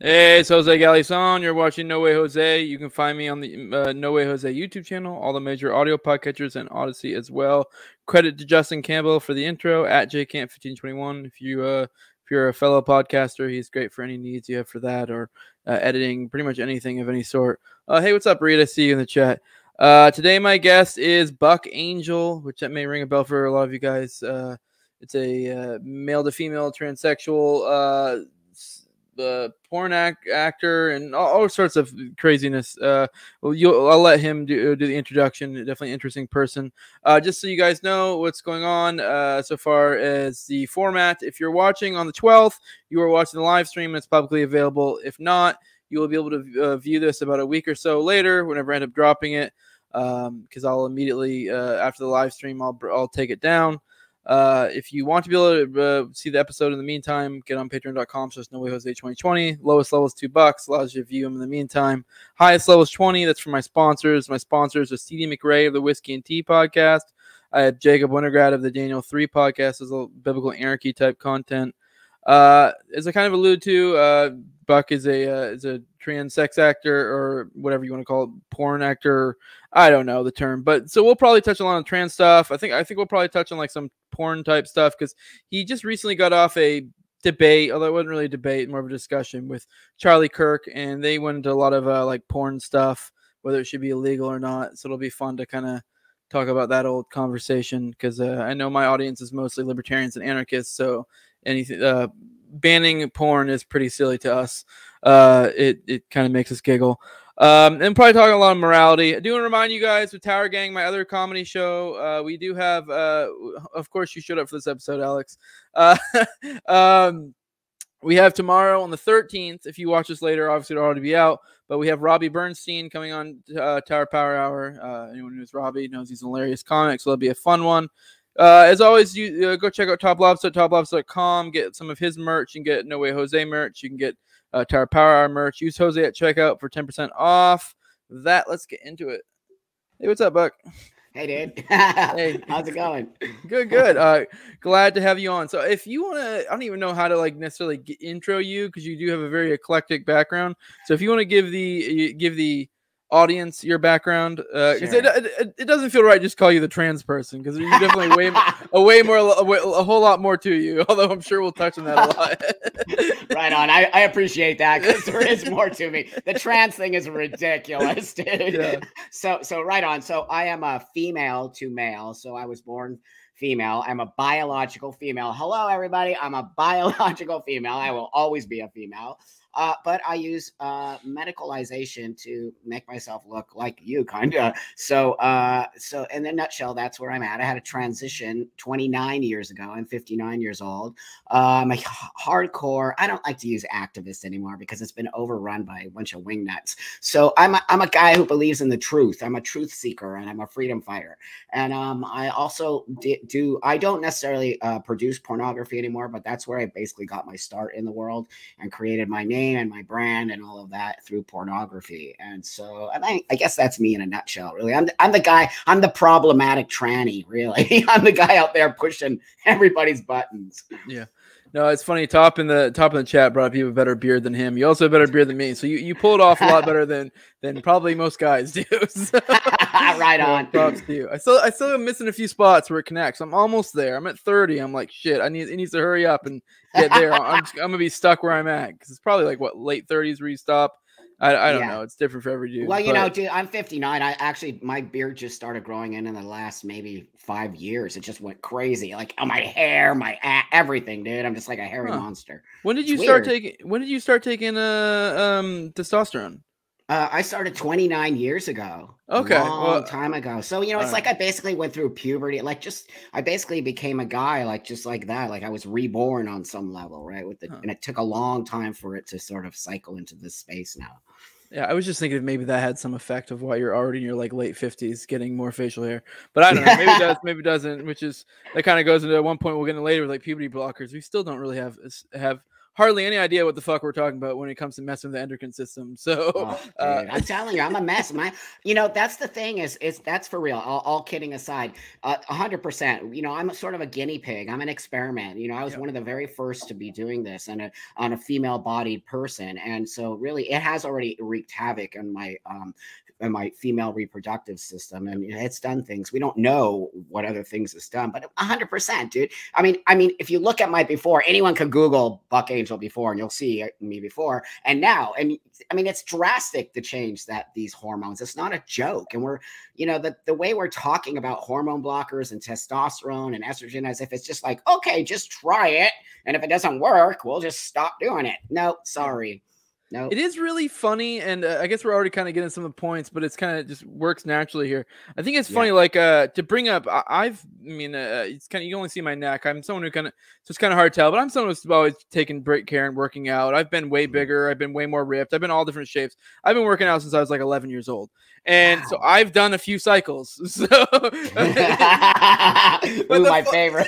Hey, it's Jose Galison. You're watching No Way Jose. You can find me on the No Way Jose YouTube channel, all the major audio podcatchers, and Odyssey as well. Credit to Justin Campbell for the intro at jcamp1521. If you're a fellow podcaster, he's great for any needs you have for that or editing, pretty much anything of any sort. Hey, what's up, Reed? I see you in the chat. Today, my guest is Buck Angel, which that may ring a bell for a lot of you guys. It's a male to female transsexual porn actor and all sorts of craziness. I'll let him do the introduction. Definitely interesting person. Just so you guys know what's going on so far as the format. If you're watching on the 12th, you are watching the live stream. It's publicly available. If not, you will be able to view this about a week or so later whenever I end up dropping it, because I'll immediately after the live stream I'll take it down. If you want to be able to see the episode in the meantime, get on patreon.com/NoWayJose2020. Lowest level is $2. Allows you to view them in the meantime. Highest level is 20. That's for my sponsors. My sponsors are CD McRae of the Whiskey and Tea podcast. I have Jacob Wintergrad of the Daniel 3 podcast as a biblical anarchy type content. As I kind of alluded to, Buck is a trans sex actor or whatever you want to call it, porn actor. I don't know the term, but so we'll probably touch a lot on trans stuff. I think we'll probably touch on like some porn type stuff because he just recently got off a debate, although it wasn't really a debate, more of a discussion with Charlie Kirk, and they went into a lot of like porn stuff, whether it should be illegal or not. So it'll be fun to kind of talk about that old conversation because I know my audience is mostly libertarians and anarchists, so anything banning porn is pretty silly to us. It kind of makes us giggle. And probably talking a lot of morality. I do want to remind you guys with Tower Gang, my other comedy show, we do have, of course, you showed up for this episode, Alex. We have tomorrow on the 13th. If you watch this later, obviously it'll already be out. But we have Robbie Bernstein coming on Tower Power Hour. Anyone who's Robbie knows he's an hilarious comic, so it'll be a fun one. As always, you go check out TopLobsta at toplobsta.com. Get some of his merch. You can get No Way Jose merch. You can get Tower Power Hour merch. Use Jose at checkout for 10% off. That, let's get into it. Hey, what's up, Buck? Hey, dude. Hey, how's it going? Good. Glad to have you on. So if you want to, I don't even know how to like necessarily intro you because you do have a very eclectic background. So if you want to give the audience your background, because it doesn't feel right just call you the trans person because you're definitely a whole lot more to you, although I'm sure we'll touch on that a lot. Right on. I appreciate that because there is more to me. The trans thing is ridiculous, dude. Yeah. So right on. So I am a female to male, so I was born female. I'm a biological female. Hello, everybody. I'm a biological female. I will always be a female. But I use medicalization to make myself look like you, kind of. So in a nutshell, that's where I'm at. I had a transition 29 years ago. I'm 59 years old. I'm a hardcore. I don't like to use activist anymore because it's been overrun by a bunch of wingnuts. So I'm a guy who believes in the truth. I'm a truth seeker and I'm a freedom fighter. And I also I don't necessarily produce pornography anymore, but that's where I basically got my start in the world and created my name and my brand and all of that through pornography. And so I guess that's me in a nutshell, really. I'm the guy, I'm the problematic tranny, really. I'm the guy out there pushing everybody's buttons. Yeah. No, it's funny. Top in the chat brought up you have a better beard than him. You also have a better beard than me. So you pull it off a lot better than probably most guys do. So, right on. Props to you. I still am missing a few spots where it connects. I'm almost there. I'm at 30. I'm like, shit, it needs to hurry up and get there. I'm gonna be stuck where I'm at because it's probably like what, late 30s where you stop. I don't know. It's different for every dude. Well, you know, dude, I'm 59. My beard just started growing in the last maybe 5 years. It just went crazy. Like my hair, my everything, dude. I'm just like a hairy monster. When did you start taking testosterone? I started 29 years ago. Okay. A long time ago. So, you know, it's like I basically went through puberty. Like I basically became a guy just like that. Like I was reborn on some level, right? And it took a long time for it to sort of cycle into this space now. Yeah, I was just thinking maybe that had some effect of why you're already in your like late 50s getting more facial hair. But I don't know. Maybe it does, maybe it doesn't, which is that kind of goes into one point we'll get into later with like puberty blockers. We still don't really have hardly any idea what the fuck we're talking about when it comes to messing with the endocrine system. So, dude, I'm telling you, I'm a mess. That's the thing is that's for real. All kidding aside, 100%. I'm sort of a guinea pig. I'm an experiment. I was one of the very first to be doing this on a female-bodied person, and so really, it has already wreaked havoc on my female reproductive system, and it's done things we don't know what other things it's done, but 100%, dude. I mean, if you look at my before, anyone can Google Buck Angel before, and you'll see me before and now. And I mean, it's drastic the change that these hormones. It's not a joke, and we're, the way we're talking about hormone blockers and testosterone and estrogen as if it's just like, okay, just try it, and if it doesn't work, we'll just stop doing it. No, sorry. No, it is really funny, and I guess we're already kind of getting some of the points, but it's kind of just works naturally here. I think it's funny, like to bring up. It's kind of, you only see my neck. I'm someone who so it's kind of hard to tell, but I'm someone who's always taken great care and working out. I've been way bigger. I've been way more ripped. I've been all different shapes. I've been working out since I was like 11 years old, and so I've done a few cycles. So, my favorite.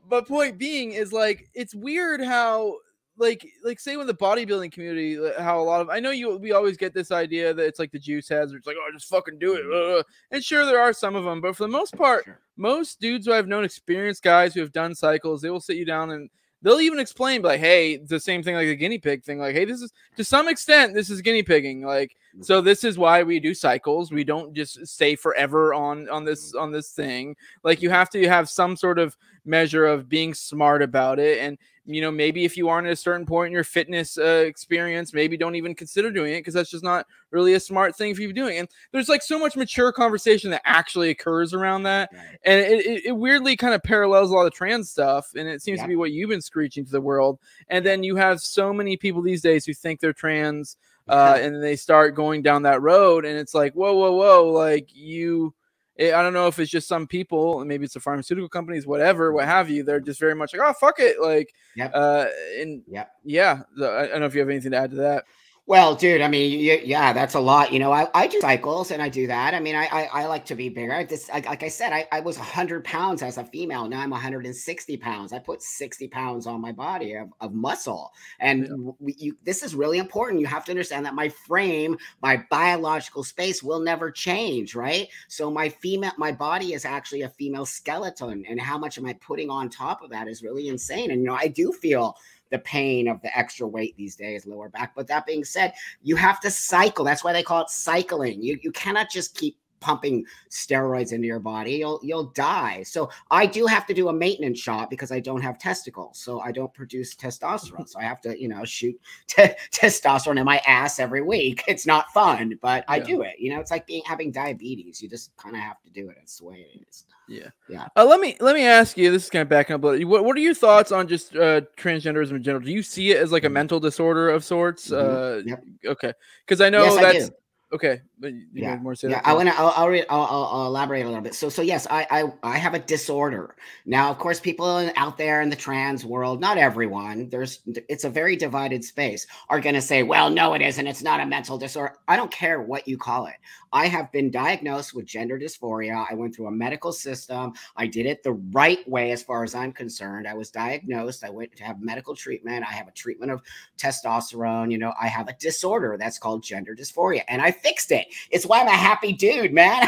But point being is, like, it's weird how. Like say when the bodybuilding community, how a lot of, I know we always get this idea that it's like the juice heads, or it's like, oh, just fucking do it. And sure, there are some of them, but for the most part, most dudes who I've known, experienced guys who have done cycles, they will sit you down and they'll even explain, like, hey, the same thing like the guinea pig thing. Like, hey, this is, to some extent, this is guinea pigging. Like, so this is why we do cycles. We don't just stay forever on this thing. Like, you have to have some sort of measure of being smart about it. And, maybe if you aren't at a certain point in your fitness experience, maybe don't even consider doing it, because that's just not really a smart thing for you doing. And there's like so much mature conversation that actually occurs around that. And it weirdly kind of parallels a lot of trans stuff. And it seems to be what you've been screeching to the world. And then you have so many people these days who think they're trans, and they start going down that road. And it's like, whoa, like I don't know if it's just some people, and maybe it's the pharmaceutical companies, whatever, what have you. They're just very much like, oh, fuck it. Like, I don't know if you have anything to add to that. Well, dude, I mean, that's a lot. I do cycles, and I do that. I mean, I like to be bigger. Like I said, I was 100 pounds as a female. Now I'm 160 pounds. I put 60 pounds on my body of muscle. And this is really important. You have to understand that my frame, my biological space will never change, right? So my body is actually a female skeleton. And how much am I putting on top of that is really insane. And, I do feel the pain of the extra weight these days, lower back. But that being said, you have to cycle. That's why they call it cycling. You cannot just keep pumping steroids into your body. You'll die. So I do have to do a maintenance shot because I don't have testicles. So I don't produce testosterone. So I have to, shoot testosterone in my ass every week. It's not fun, but I do it. It's like having diabetes. You just kind of have to do it. It's the way it is. Yeah. Let me ask you, this is kind of backing up a little. What are your thoughts on just transgenderism in general? Do you see it as like a mental disorder of sorts? Okay, because I know that's okay. But more I'll elaborate a little bit. So yes, I have a disorder. Now, of course, people out there in the trans world, not everyone, it's a very divided space, are going to say, well, no, it isn't. It's not a mental disorder. I don't care what you call it. I have been diagnosed with gender dysphoria. I went through a medical system. I did it the right way as far as I'm concerned. I was diagnosed. I went to have medical treatment. I have a treatment of testosterone. I have a disorder that's called gender dysphoria, and I fixed it. It's why I'm a happy dude, man.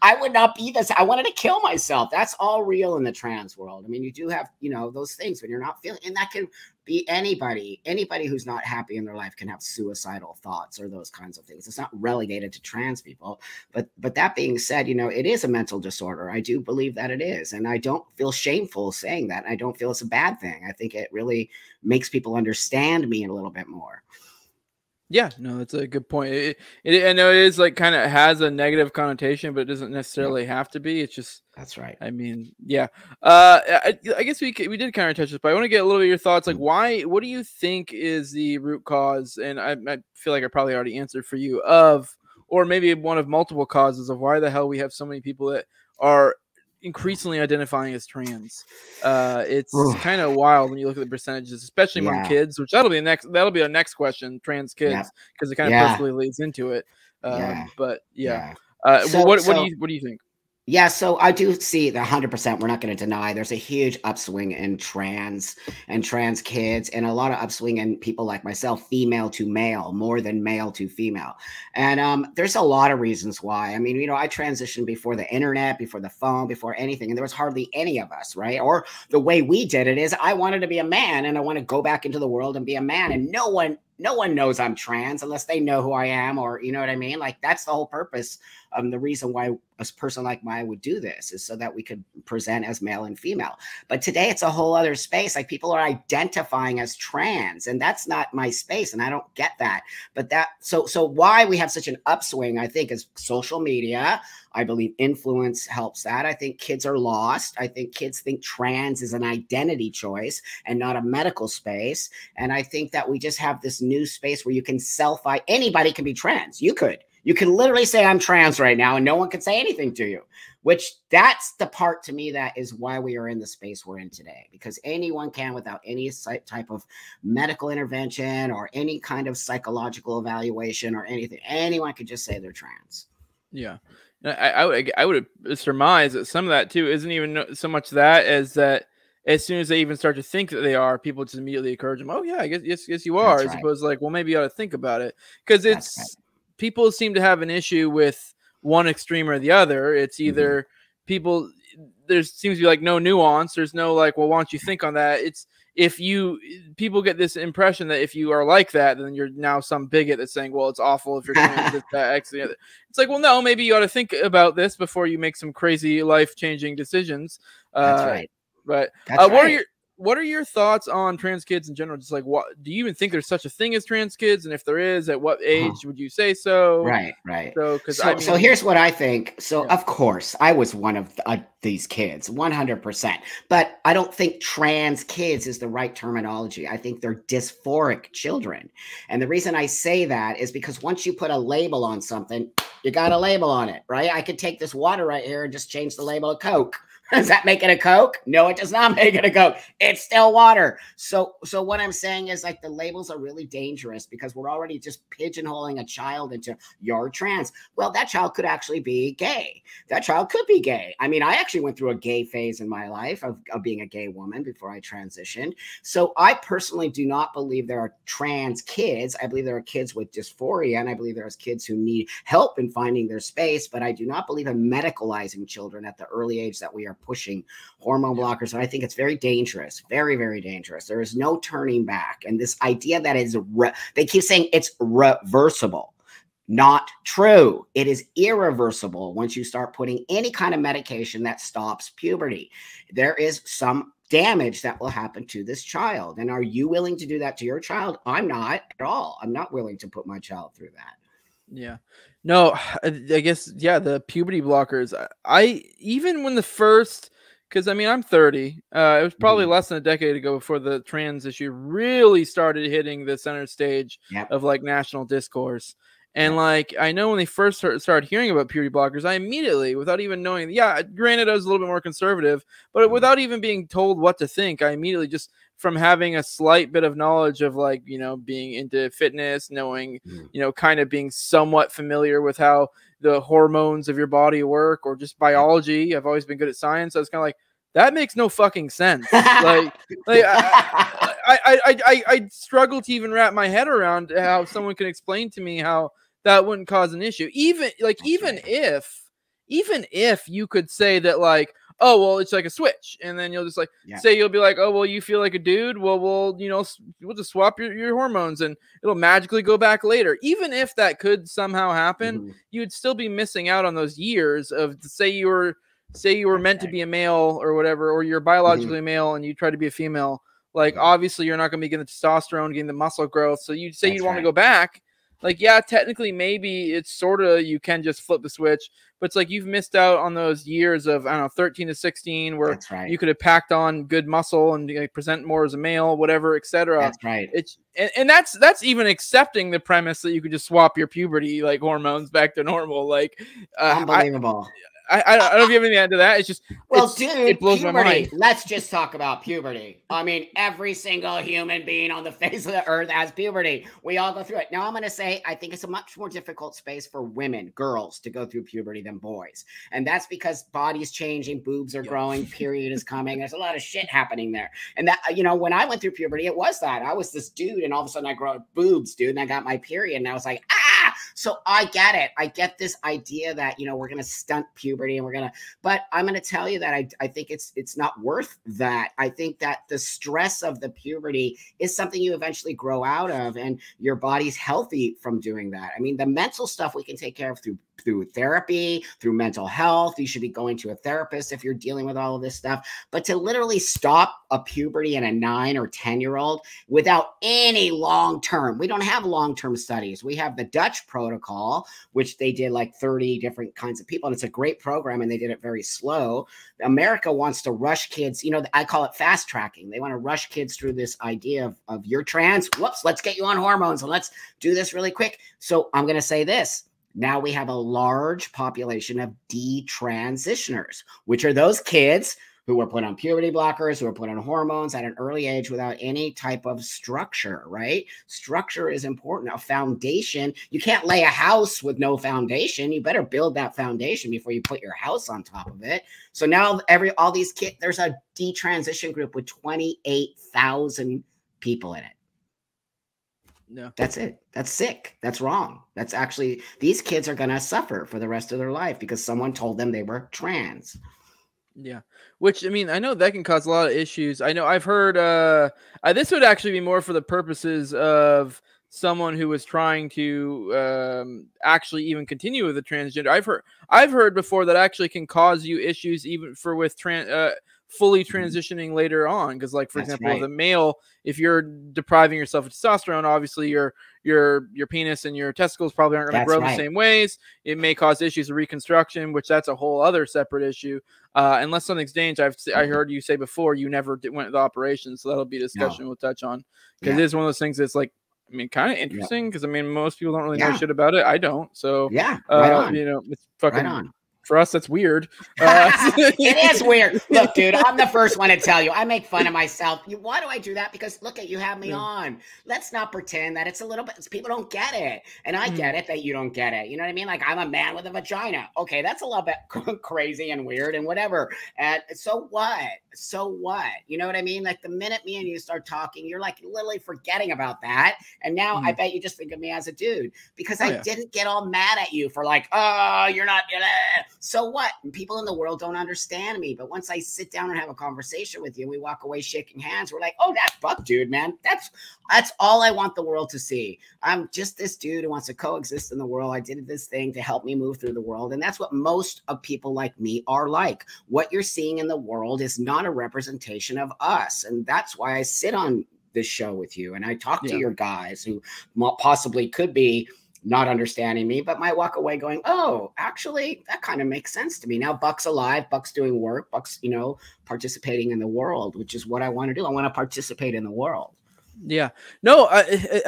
I would not be this. I wanted to kill myself. That's all real in the trans world. I mean, you do have, those things when you're not feeling, and that can be anybody who's not happy in their life can have suicidal thoughts or those kinds of things. It's not relegated to trans people. But that being said, it is a mental disorder. I do believe that it is. And I don't feel shameful saying that. I don't feel it's a bad thing. I think it really makes people understand me a little bit more. Yeah, no, that's a good point. I know it is like kind of has a negative connotation, but it doesn't necessarily have to be. It's just, that's right. I mean, yeah. I guess we did kind of touch this, but I want to get a little bit of your thoughts. Like, what do you think is the root cause? And I feel like I probably already answered for you or maybe one of multiple causes of why the hell we have so many people that are increasingly identifying as trans. It's kind of wild when you look at the percentages, especially among kids, which that'll be our next question, trans kids, because it kind of perfectly leads into it. But what do you think? Yeah, so I do see the 100%. We're not going to deny there's a huge upswing in trans kids, and a lot of upswing in people like myself, female to male, more than male to female. And there's a lot of reasons why. I mean, you know, I transitioned before the internet, before the phone, before anything, and there was hardly any of us, right? Or the way we did it is I wanted to be a man, and I want to go back into the world and be a man, and no one knows I'm trans unless they know who I am, or you know what I mean? Like that's the whole purpose. The reason why a person like mine would do this is so that we could present as male and female. But today it's a whole other space. Like people are identifying as trans, and that's not my space, and I don't get that. But that so why we have such an upswing, I think, is social media. I believe influence helps that. I think kids are lost. I think kids think trans is an identity choice and not a medical space. And I think that we just have this new space where you can anybody can be trans. You can literally say I'm trans right now and no one can say anything to you, which that's the part to me that is why we are in the space we're in today, because anyone can, without any type of medical intervention or any kind of psychological evaluation or anything, anyone could just say they're trans. Yeah. I would surmise that some of that too isn't even so much that as that as soon as they even start to think that they are, people just immediately encourage them. Oh yeah, I guess yes you are. As opposed to like, well, maybe you ought to think about it, because it's people seem to have an issue with one extreme or the other. It's either people, there seems to be like no nuance. There's no like, well, why don't you think on that? It's people get this impression that if you are like that, then you're now some bigot that's saying, well, it's awful if you're trans, this, that, X, the other. It's like, well, no, maybe you ought to think about this before you make some crazy life-changing decisions. That's right. But what are your thoughts on trans kids in general? Just like, what do you even think there's such a thing as trans kids? And if there is, at what age would you say so? Right. So here's what I think. So of course I was one of these kids, 100%. But I don't think trans kids is the right terminology. I think they're dysphoric children. And the reason I say that is because once you put a label on something, you got a label on it, right? I could take this water right here and just change the label of Coke. Does that make it a Coke? No, it does not make it a Coke. It's still water. So what I'm saying is like the labels are really dangerous because we're already just pigeonholing a child into you're trans. Well, that child could actually be gay. That child could be gay. I mean, I actually went through a gay phase in my life of being a gay woman before I transitioned. So I personally do not believe there are trans kids. I believe there are kids with dysphoria, and I believe there's kids who need help in finding their space, but I do not believe in medicalizing children at the early age that we are pushing hormone blockers. And I think it's very dangerous, very, very dangerous. There is no turning back. And this idea that is, they keep saying it's reversible. Not true. It is irreversible once you start putting any kind of medication that stops puberty. There is some damage that will happen to this child. And are you willing to do that to your child? I'm not at all. I'm not willing to put my child through that. Yeah. No, I guess, yeah, the puberty blockers. I even when the first, because I mean, I'm 30. It was probably less than a decade ago before the trans issue really started hitting the center stage of like national discourse. And like, I know when they first started hearing about puberty blockers, I immediately, without even knowing, granted I was a little bit more conservative, but without even being told what to think, I immediately just, from having a slight bit of knowledge of like, you know, being into fitness, knowing, you know, kind of being somewhat familiar with how the hormones of your body work, or just biology. I've always been good at science. So I was kind of like, that makes no fucking sense. like I struggle to even wrap my head around how someone can explain to me how that wouldn't cause an issue. Even if you could say that like, oh, well, it's like a switch. And then you'll just like say, you'll be like, oh, well, you feel like a dude. Well, we'll just swap your hormones and it'll magically go back later. Even if that could somehow happen, you'd still be missing out on those years of, say you were meant to be a male or whatever, or you're biologically male and you try to be a female. Like, obviously you're not going to be getting the testosterone, getting the muscle growth. So you'd say you'd want to go back. Like, yeah, technically maybe it's sort of, you can just flip the switch, but it's like you've missed out on those years of, I don't know, 13 to 16 where you could have packed on good muscle and like, present more as a male, whatever, etc. That's right. And that's even accepting the premise that you could just swap your puberty like hormones back to normal. Like, unbelievable. I don't know if you have anything to add to that. It's just, well, dude, it blows puberty. my mind. Let's just talk about puberty. I mean, every single human being on the face of the earth has puberty. We all go through it. Now, I'm going to say, I think it's a much more difficult space for women, girls, to go through puberty than boys. And that's because body's changing, boobs are growing, period is coming. There's a lot of shit happening there. And that, you know, when I went through puberty, it was that. I was this dude, and all of a sudden I grow boobs, dude, and I got my period, and I was like, ah! So I get it. I get this idea that, you know, we're going to stunt puberty and we're going to, but I'm going to tell you that I think it's not worth that. I think that the stress of the puberty is something you eventually grow out of, and your body's healthy from doing that. I mean, the mental stuff we can take care of through therapy, through mental health. You should be going to a therapist if you're dealing with all of this stuff. But to literally stop a puberty in a 9 or 10-year-old without any long-term, we don't have long-term studies. We have the Dutch protocol, which they did like 30 different kinds of people. And it's a great program, and they did it very slow. America wants to rush kids. You know, I call it fast tracking. They want to rush kids through this idea of you're trans. Whoops, let's get you on hormones and let's do this really quick. So I'm going to say this. Now we have a large population of detransitioners, which are those kids who were put on puberty blockers, who were put on hormones at an early age without any type of structure, right? Structure is important. A foundation. You can't lay a house with no foundation. You better build that foundation before you put your house on top of it. So now all these kids, there's a detransition group with 28,000 people in it. No, that's it. That's sick. That's wrong. That's actually, these kids are going to suffer for the rest of their life because someone told them they were trans. Yeah. Which, I mean, I know that can cause a lot of issues. I know I've heard, this would actually be more for the purposes of someone who was trying to actually even continue with the transgender. I've heard before that actually can cause you issues even with fully transitioning later on, because like, for example, as a male, if you're depriving yourself of testosterone, obviously your penis and your testicles probably aren't going to grow the same ways. It may cause issues of reconstruction, which that's a whole other separate issue. Unless something's changed, I heard you say before you never went to the operation, so that'll be a discussion we'll touch on, because it is one of those things that's like, I mean, kind of interesting, because I mean, most people don't really know shit about it. I don't, so right on. you know, it's fucking right on. For us, that's weird. It is weird. Look, dude, I'm the first one to tell you. I make fun of myself. Why do I do that? Because look at you have me on. Let's not pretend that it's a little bit. People don't get it, and I get it that you don't get it. You know what I mean? Like, I'm a man with a vagina. Okay, that's a little bit crazy and weird and whatever. And so what? So what? You know what I mean? Like, the minute me and you start talking, you're like literally forgetting about that. And now I bet you just think of me as a dude, because I didn't get all mad at you for like, oh, you're not. So what? And people in the world don't understand me. But once I sit down and have a conversation with you, we walk away shaking hands. We're like, oh, that fuck dude, man. That's all I want the world to see. I'm just this dude who wants to coexist in the world. I did this thing to help me move through the world. And that's what most of people like me are like. What you're seeing in the world is not a representation of us. And that's why I sit on this show with you. And I talk to your guys who possibly could be not understanding me, but might walk away going, oh, actually, that kind of makes sense to me. Now Buck's alive, Buck's doing work, Buck's, you know, participating in the world, which is what I want to do. I want to participate in the world. Yeah. No, I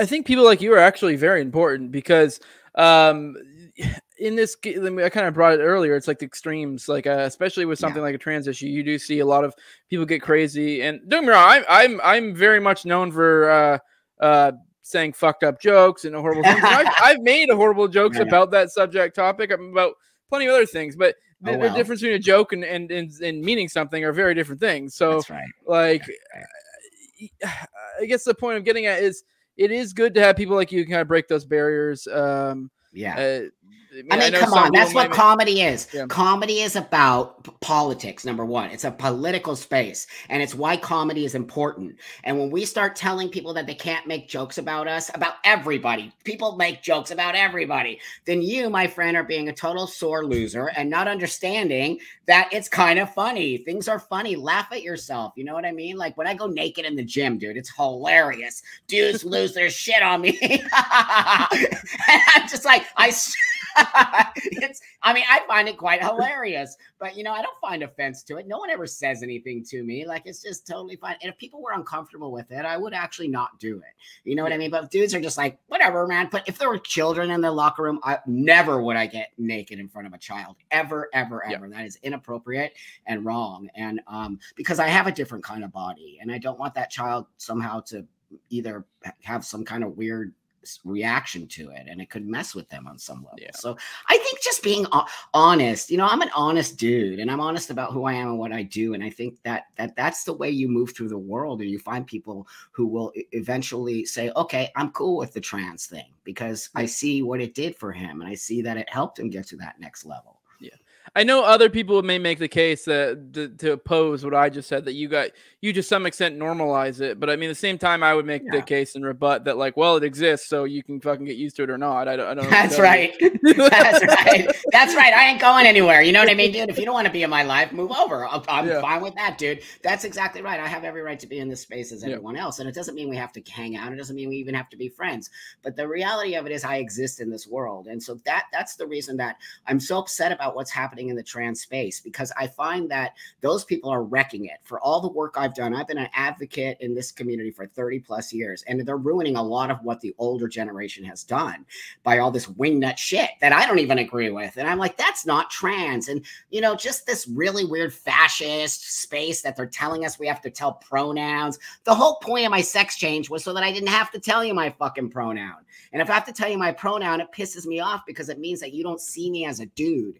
think people like you are actually very important, because in this, I kind of brought it earlier, it's like the extremes, like especially with something like a trans issue, you do see a lot of people get crazy. And don't get me wrong, I'm very much known for saying fucked up jokes and horrible things. And I've made horrible jokes about that subject topic, about plenty of other things, but the difference between a joke and meaning something are very different things. So like, I guess the point I'm getting at is, it is good to have people like you kind of break those barriers. I mean, come on. That's what comedy is. Yeah. Comedy is about politics, number one. It's a political space, and it's why comedy is important. And when we start telling people that they can't make jokes about us, about everybody, people make jokes about everybody, then you, my friend, are being a total sore loser and not understanding that it's kind of funny. Things are funny. Laugh at yourself. You know what I mean? Like, when I go naked in the gym, dude, it's hilarious. Dudes lose their shit on me. And I'm just like, I mean, I find it quite hilarious, but you know, I don't find offense to it. No one ever says anything to me. Like, it's just totally fine. And if people were uncomfortable with it, I would actually not do it. You know what I mean? But dudes are just like, whatever, man. But if there were children in the locker room, I never would I get naked in front of a child. Ever, ever, ever. That is inappropriate and wrong. And because I have a different kind of body, and I don't want that child somehow to either have some kind of weird reaction to it, and it could mess with them on some level. So I think just being honest, you know, I'm an honest dude, and I'm honest about who I am and what I do, and I think that's the way you move through the world, and you find people who will eventually say, okay, I'm cool with the trans thing because I see what it did for him, and I see that it helped him get to that next level. I know other people may make the case that to oppose what I just said, that you to some extent normalize it. But I mean, at the same time, I would make the case and rebut that, like, well, it exists, so you can fucking get used to it or not. I don't. That's right. That's right. That's right. I ain't going anywhere. You know what I mean, dude? If you don't want to be in my life, move over. I'm fine with that, dude. That's exactly right. I have every right to be in this space as everyone else. And it doesn't mean we have to hang out. It doesn't mean we even have to be friends. But the reality of it is I exist in this world. And so that's the reason that I'm so upset about what's happening in the trans space, because I find that those people are wrecking it. For all the work I've done, I've been an advocate in this community for 30 plus years, and they're ruining a lot of what the older generation has done by all this wingnut shit that I don't even agree with. And I'm like, that's not trans. And, you know, just this really weird fascist space that they're telling us we have to tell pronouns. The whole point of my sex change was so that I didn't have to tell you my fucking pronoun. And if I have to tell you my pronoun, it pisses me off because it means that you don't see me as a dude.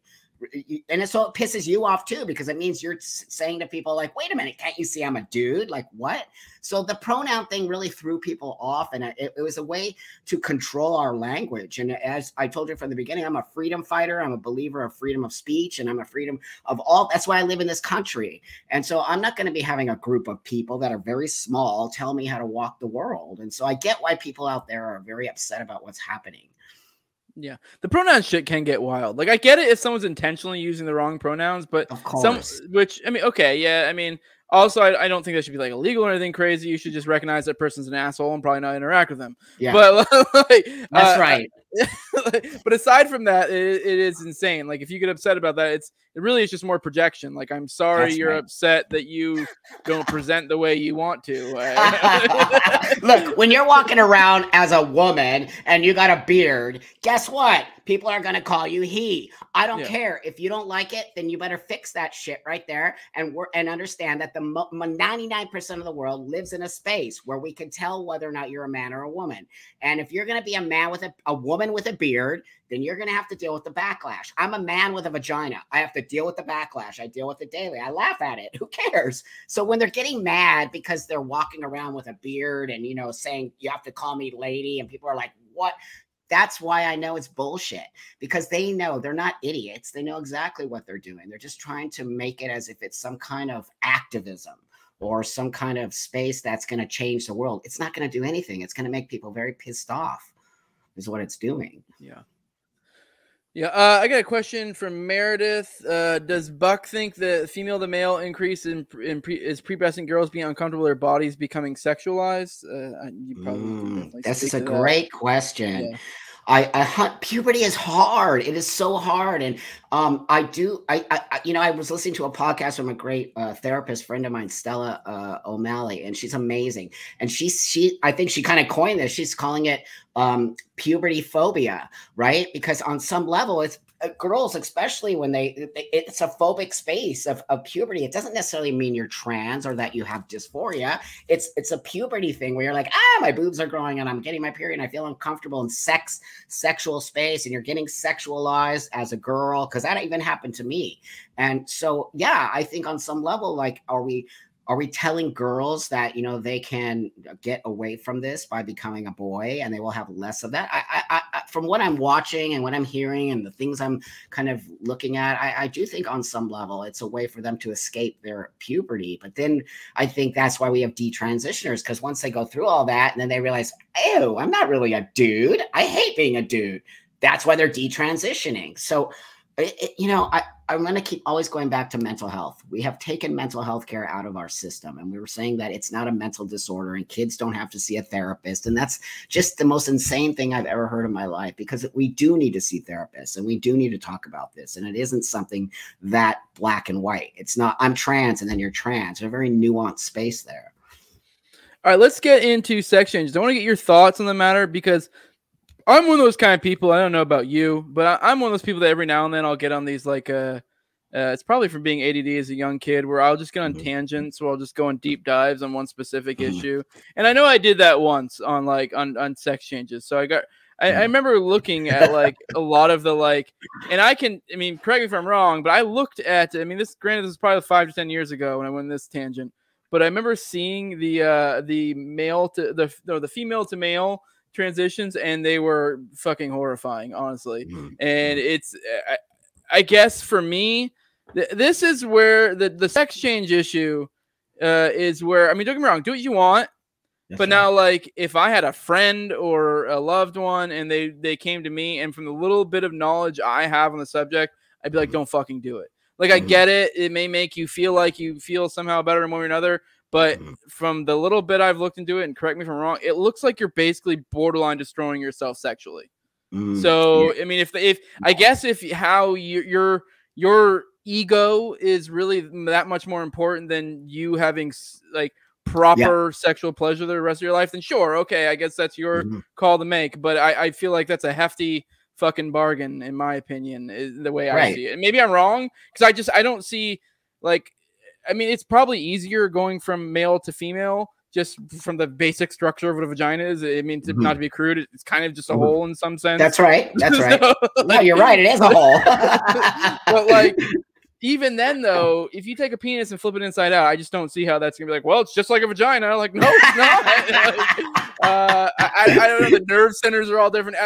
And so it pisses you off too, because it means you're saying to people like, wait a minute, can't you see I'm a dude? Like, what? So the pronoun thing really threw people off, and it was a way to control our language. And as I told you from the beginning, I'm a freedom fighter. I'm a believer of freedom of speech, and I'm a freedom of all. That's why I live in this country. And so I'm not going to be having a group of people that are very small tell me how to walk the world. And so I get why people out there are very upset about what's happening. Yeah, the pronoun shit can get wild. Like, I get it if someone's intentionally using the wrong pronouns, but which, I mean, okay, yeah, I mean, also, I don't think that should be like illegal or anything crazy. You should just recognize that person's an asshole and probably not interact with them. Yeah, but like, that's right. But aside from that, it is insane. Like, if you get upset about that, it really is just more projection. Like, I'm sorry you're upset that you don't present the way you want to. Look, when you're walking around as a woman and you got a beard, guess what? People are going to call you he. I don't care. If you don't like it, then you better fix that shit right there and understand that the 99% of the world lives in a space where we can tell whether or not you're a man or a woman. And if you're going to be a man with a woman with a beard, then you're going to have to deal with the backlash. I'm a man with a vagina. I have to deal with the backlash. I deal with it daily. I laugh at it. Who cares? So when they're getting mad because they're walking around with a beard and, you know, saying you have to call me lady, and people are like, what? That's why I know it's bullshit, because they know they're not idiots. They know exactly what they're doing. They're just trying to make it as if it's some kind of activism or some kind of space that's going to change the world. It's not going to do anything. It's going to make people very pissed off is what it's doing. Yeah. Yeah, I got a question from Meredith. Does Buck think the female to male increase is prepubescent girls being uncomfortable with their bodies becoming sexualized? You probably this is a great question. Yeah. Puberty is hard. It is so hard. And I was listening to a podcast from a great therapist friend of mine, Stella O'Malley, and she's amazing. And I think she kind of coined this. She's calling it puberty phobia, right? Because on some level, it's girls, especially when it's a phobic space of puberty. It doesn't necessarily mean you're trans or that you have dysphoria. It's a puberty thing where you're like, my boobs are growing and I'm getting my period and I feel uncomfortable in sexual space, and you're getting sexualized as a girl, because that even happened to me. And so, yeah, I think on some level, like, are we telling girls that, you know, they can get away from this by becoming a boy and they will have less of that? I from what I'm watching and what I'm hearing and the things I'm kind of looking at, I do think on some level it's a way for them to escape their puberty. But then I think that's why we have detransitioners, because once they go through all that and then they realize, oh, I'm not really a dude. I hate being a dude. That's why they're detransitioning. So You know, I'm going to keep always going back to mental health. We have taken mental health care out of our system, and we were saying that it's not a mental disorder and kids don't have to see a therapist. And that's just the most insane thing I've ever heard in my life, because we do need to see therapists and we do need to talk about this. And it isn't something that black and white. It's not, I'm trans and then you're trans. There's a very nuanced space there. All right, let's get into sex changes. I want to get your thoughts on the matter, because I'm one of those kind of people. I don't know about you, but I'm one of those people that every now and then I'll get on these like it's probably from being ADD as a young kid, where I'll just get on tangents, or I'll just go on deep dives on one specific issue. And I know I did that once on like on sex changes. So I remember looking at like a lot of the like, and I mean, correct me if I'm wrong, but I looked at, I mean, this is probably 5 to 10 years ago when I went on this tangent, but I remember seeing the male to the female to male transitions, and they were fucking horrifying, honestly. And it's, I guess for me, this is where the sex change issue is where, I mean, don't get me wrong, do what you want. That's but right. Now, like, if I had a friend or a loved one and they came to me, and from the little bit of knowledge I have on the subject, I'd be like, don't fucking do it. Like, I get it. It may make you feel like you feel somehow better in one way or another. But from the little bit I've looked into it, and correct me if I'm wrong, it looks like you're basically borderline destroying yourself sexually. So, I mean, if I guess if how your ego is really that much more important than you having like proper sexual pleasure the rest of your life, then sure, okay, I guess that's your call to make. But I feel like that's a hefty fucking bargain, in my opinion, is the way I see it. And maybe I'm wrong, because I don't see, like, I mean, it's probably easier going from male to female, just from the basic structure of what a vagina is. I mean, not to be crude, it's kind of just a hole in some sense. That's right. That's right. So, no, you're right. It is a hole. But like, even then, though, if you take a penis and flip it inside out, I just don't see how that's gonna be like, well, it's just like a vagina. Like, no, it's not. I don't know. The nerve centers are all different.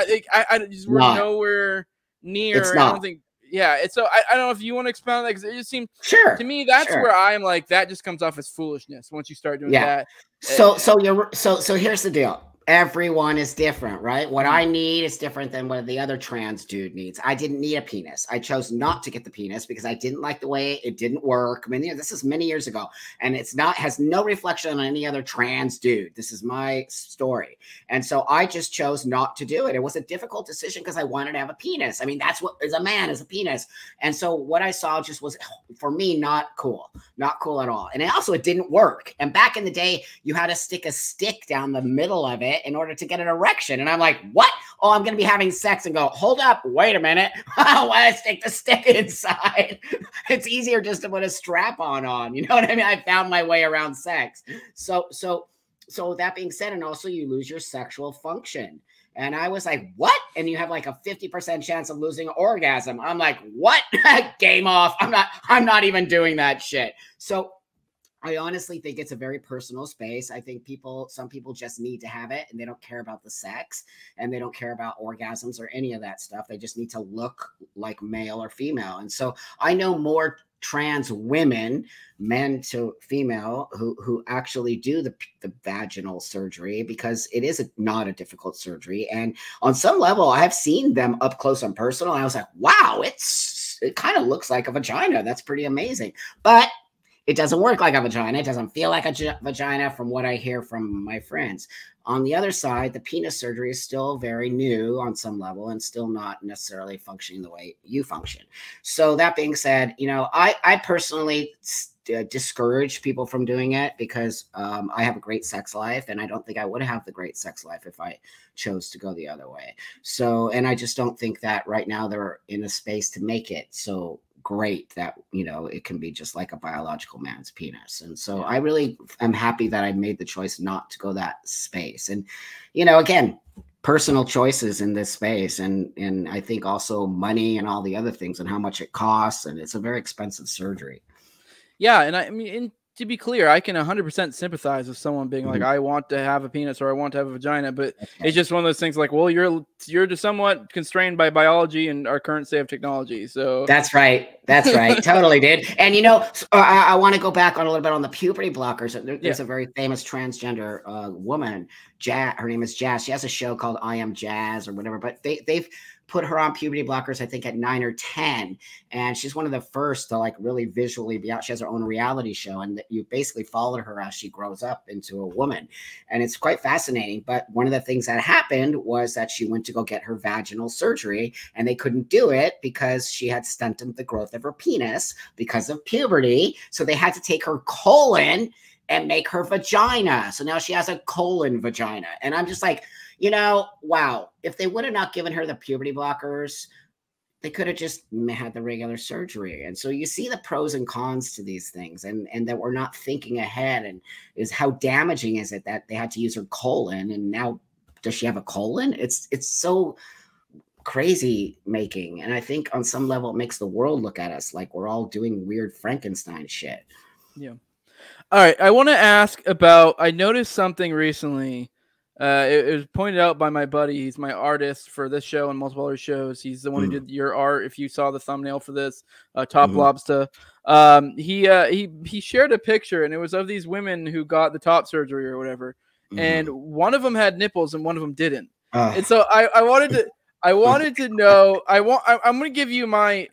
We're nowhere near. It's not. I don't think. Yeah, it's so I don't know if you want to expound on that, because it just seems to me that's where I'm like, that just comes off as foolishness once you start doing that. So here's the deal. Everyone is different, right? What I need is different than what the other trans dude needs. I didn't need a penis. I chose not to get the penis because I didn't like the way it didn't work. I mean, this is many years ago, and has no reflection on any other trans dude. This is my story. And so I just chose not to do it. It was a difficult decision because I wanted to have a penis. I mean, that's what is a man, is a penis. And so what I saw just was, for me, not cool at all. And it didn't work. And back in the day, you had to stick a stick down the middle of it in order to get an erection. And I'm like, what? Oh, I'm going to be having sex, and go, hold up, wait a minute. Why stick the stick inside? It's easier just to put a strap on. You know what I mean? I found my way around sex. So that being said, and also you lose your sexual function. And I was like, what? And you have like a 50% chance of losing orgasm. I'm like, what? Game off. I'm not even doing that shit. So I honestly think it's a very personal space. I think some people just need to have it, and they don't care about the sex, and they don't care about orgasms or any of that stuff. They just need to look like male or female. And so I know more trans women, men to female, who actually do the vaginal surgery, because it is not a difficult surgery. And on some level, I have seen them up close and personal. And I was like, wow, it kind of looks like a vagina. That's pretty amazing. But it doesn't work like a vagina. It doesn't feel like a vagina, from what I hear from my friends. On the other side, the penis surgery is still very new on some level, and still not necessarily functioning the way you function. So that being said, you know, I personally discourage people from doing it, because I have a great sex life, and I don't think I would have the great sex life if I chose to go the other way. So, and I just don't think that right now they're in a space to make it so great that, you know, it can be just like a biological man's penis. And so I really am happy that I made the choice not to go that space. And, you know, again, personal choices in this space, and I think also money and all the other things, and how much it costs, and it's a very expensive surgery. Yeah, and I mean, to be clear, I can 100% sympathize with someone being like, I want to have a penis, or I want to have a vagina, but it's just one of those things like, well, you're just somewhat constrained by biology and our current state of technology. So that's right. Totally, dude. And you know, I want to go back on a little bit on the puberty blockers. There's a very famous transgender woman, Jazz. Her name is Jazz. She has a show called I Am Jazz or whatever. But they've put her on puberty blockers, I think at 9 or 10. And she's one of the first to like really visually be out. She has her own reality show, and you basically followed her as she grows up into a woman. And it's quite fascinating. But one of the things that happened was that she went to go get her vaginal surgery, and they couldn't do it because she had stunted the growth of her penis because of puberty. So they had to take her colon and make her vagina. So now she has a colon vagina. And I'm just like, you know, wow, if they would have not given her the puberty blockers, they could have just had the regular surgery. And so you see the pros and cons to these things, and that we're not thinking ahead, and is how damaging is it that they had to use her colon, and now does she have a colon? It's so crazy making. And I think on some level it makes the world look at us like we're all doing weird Frankenstein shit. Yeah. All right. I want to ask about, I noticed something recently. It was pointed out by my buddy. He's my artist for this show and multiple other shows. He's the one who did your art. If you saw the thumbnail for this, TopLobsta, he shared a picture, and it was of these women who got the top surgery or whatever, and one of them had nipples and one of them didn't. And so I wanted to know. I'm going to give you my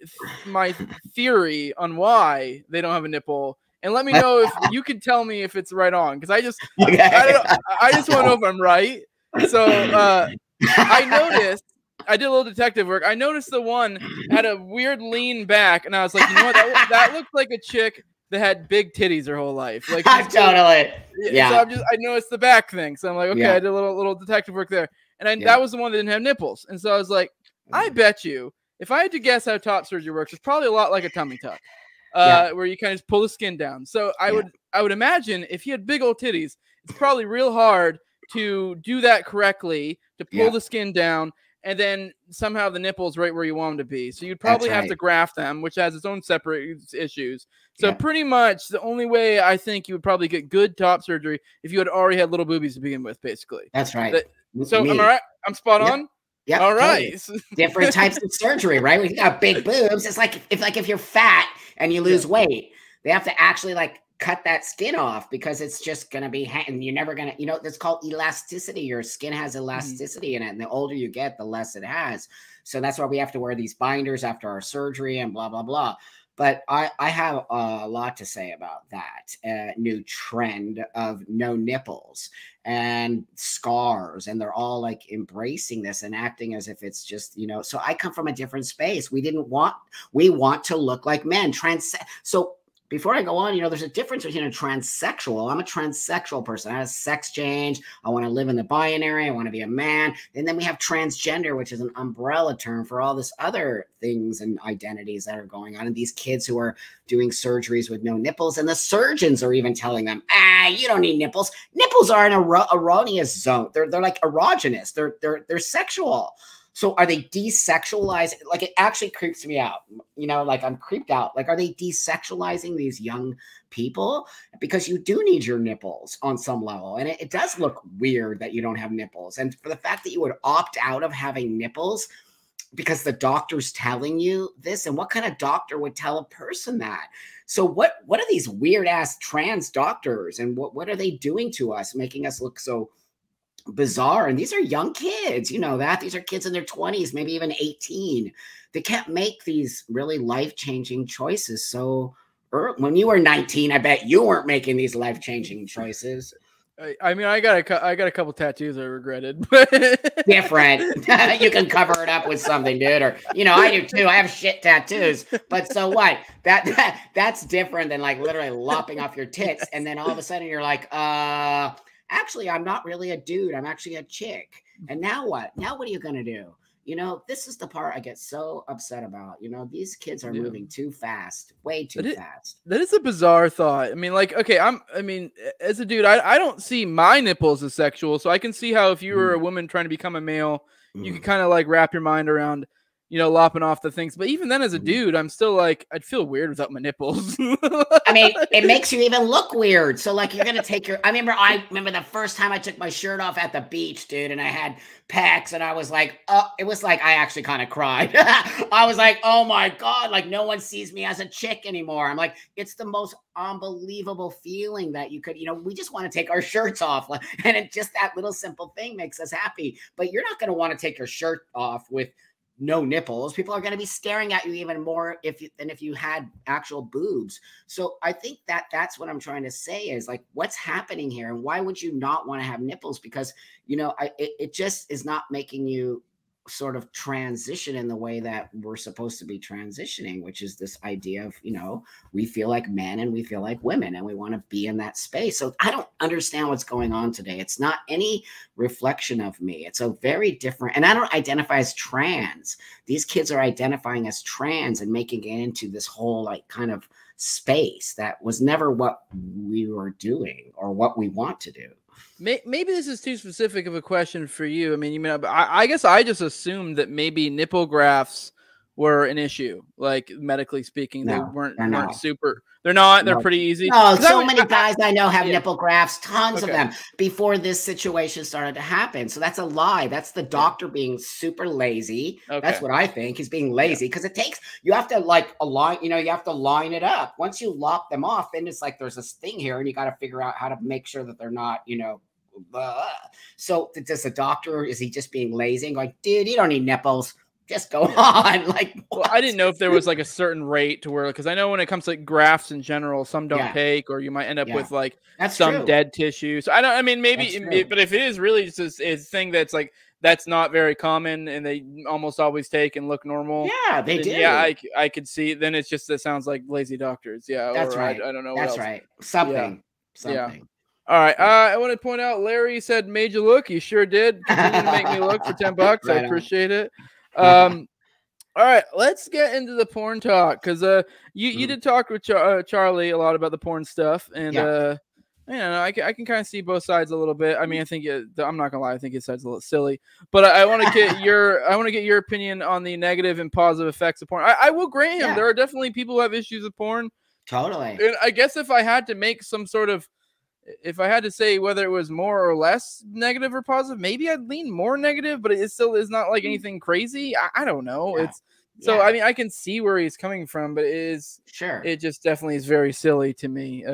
theory on why they don't have a nipple. And let me know if you can tell me if it's right on, because I just want to know if I'm right. So I noticed, I did a little detective work. I noticed the one had a weird lean back, and I was like, you know what? That looked like a chick that had big titties her whole life. Like totally. Yeah. So I noticed the back thing. So I'm like, okay, I did a little detective work there, and that was the one that didn't have nipples. And so I was like, I bet you, if I had to guess how top surgery works, it's probably a lot like a tummy tuck. Where you kind of just pull the skin down. So I would imagine if you had big old titties, it's probably real hard to do that correctly, to pull the skin down, and then somehow the nipples right where you want them to be. So you'd probably have to graft them, which has its own separate issues. So pretty much the only way I think you would probably get good top surgery if you had already had little boobies to begin with, basically. That's right. So am I right? I'm spot on? Yeah. All right. Totally. Different types of surgery, right? We got big boobs. It's like if you're fat and you lose weight, they have to actually like cut that skin off, because it's just going to be, and you're never going to, you know, it's called elasticity. Your skin has elasticity in it. And the older you get, the less it has. So that's why we have to wear these binders after our surgery and blah, blah, blah. But I have a lot to say about that new trend of no nipples and scars. And they're all like embracing this and acting as if it's just, you know, so I come from a different space. We want to look like men. So before I go on, you know, there's a difference between a transsexual. I'm a transsexual person. I have a sex change. I want to live in the binary. I want to be a man. And then we have transgender, which is an umbrella term for all this other things and identities that are going on. And these kids who are doing surgeries with no nipples, and the surgeons are even telling them, you don't need nipples. Nipples are an erroneous zone. They're like erogenous. They're sexual. So are they desexualizing? Like, it actually creeps me out, you know, like I'm creeped out. Like, are they desexualizing these young people? Because you do need your nipples on some level. And it does look weird that you don't have nipples. And for the fact that you would opt out of having nipples because the doctor's telling you this, and what kind of doctor would tell a person that? So what are these weird ass trans doctors, and what are they doing to us, making us look so bizarre? And these are young kids, you know that. These are kids in their 20s, maybe even 18. They can't make these really life-changing choices. So when you were 19, I bet you weren't making these life-changing choices. I mean, I got a couple tattoos I regretted. Different. You can cover it up with something, dude. Or, you know, I do too. I have shit tattoos. But so what? That's different than like literally lopping off your tits, and then all of a sudden you're like, actually, I'm not really a dude. I'm actually a chick. And now what? Now what are you going to do? You know, this is the part I get so upset about. You know, these kids are moving too fast, way too fast. That is a bizarre thought. I mean, like, okay, as a dude, I don't see my nipples as sexual. So I can see how if you were a woman trying to become a male, you could kind of like wrap your mind around, you know, lopping off the things. But even then, as a dude, I'm still like, I'd feel weird without my nipples. I mean, it makes you even look weird. So like, you're going to take I remember the first time I took my shirt off at the beach, dude, and I had pecs, and I was like, it was like, I actually kind of cried. I was like, oh my God, like no one sees me as a chick anymore. I'm like, it's the most unbelievable feeling that you could, you know, we just want to take our shirts off. And just that little simple thing makes us happy. But you're not going to want to take your shirt off with no nipples, people are going to be staring at you even more than if you had actual boobs. So I think that's what I'm trying to say is like, what's happening here, and why would you not want to have nipples? Because, you know, it just is not making you sort of transition in the way that we're supposed to be transitioning, which is this idea of, you know, we feel like men and we feel like women and we want to be in that space. So I don't understand what's going on today. It's not any reflection of me. It's a very different, and I don't identify as trans. These kids are identifying as trans and making it into this whole like kind of space that was never what we were doing or what we want to do. Maybe this is too specific of a question for you. I mean, you mean, I guess I just assumed that maybe nipple grafts were an issue, like medically speaking. No, they weren't not. super. They're not. They're No. pretty easy. No, so many guys I know have yeah. nipple grafts, tons of them, before this situation started to happen. So that's a lie. That's the doctor being super lazy. That's what I think. He's being lazy because it takes, you have to like align, you know, you have to line it up. Once you lock them off, then it's like there's this thing here and you got to figure out how to make sure that they're not, you know, so does the doctor, is he just being lazy and going, dude, you don't need nipples, just go on? Like, well, I didn't know if there was like a certain rate to where, because I know when it comes to like grafts in general, some don't take, or you might end up with like some dead tissue. So I mean, maybe, but if it is really just a thing that's like, that's not very common and they almost always take and look normal. Yeah, they do. Yeah, I could see. Then it's just, it sounds like lazy doctors. Yeah, that's right. I don't know. That's right. Something. Yeah. All right. I want to point out, Larry said, made you look. You sure did. Continue to make me look for $10. Right, I appreciate it. All right, let's get into the porn talk, because you did talk with Charlie a lot about the porn stuff, and you know, I can kind of see both sides a little bit. I mean, I think I'm not gonna lie, I think his side's a little silly, but I want to get your opinion on the negative and positive effects of porn. I will grant him there are definitely people who have issues with porn. Totally. And I guess if I had to make some sort of, if I had to say whether it was more or less negative or positive, maybe I'd lean more negative, but it still is not like anything crazy. I don't know. It's so, I mean, I can see where he's coming from, but it just definitely is very silly to me.